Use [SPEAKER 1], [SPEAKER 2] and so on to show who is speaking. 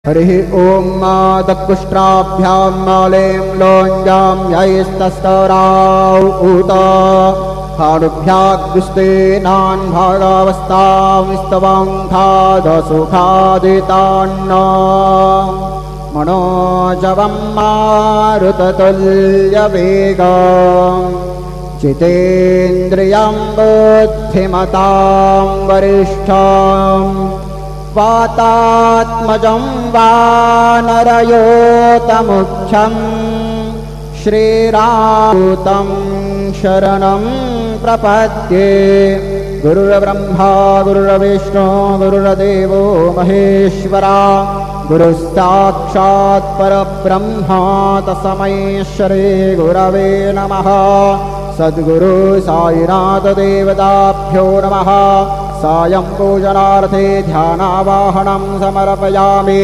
[SPEAKER 1] हरिः ॐ दकुष्ट्राभ्यां मालें लोञ्जां यैस्तस्तराव ऊत हाडुभ्याग्स्तेनान् भागावस्ताविस्तवाङ्खादसुखादितान्न मनोजवं मारुततुल्यवेगं जितेन्द्रियं बुद्धिमतां वरिष्ठं वातात्मजं वानरयोतमुख्यं श्रीरामदूतं शरणं प्रपद्ये। गुरुर्ब्रह्मा गुरुर्विष्णु गुरुर्देवो महेश्वरा गुरुस्साक्षात् परब्रह्म तस्मै श्री गुरवे नमः। सद्गुरु साईनाथ देवताभ्यो नमः। सायं पूजनार्थे ध्यानावाहनं समर्पयामि।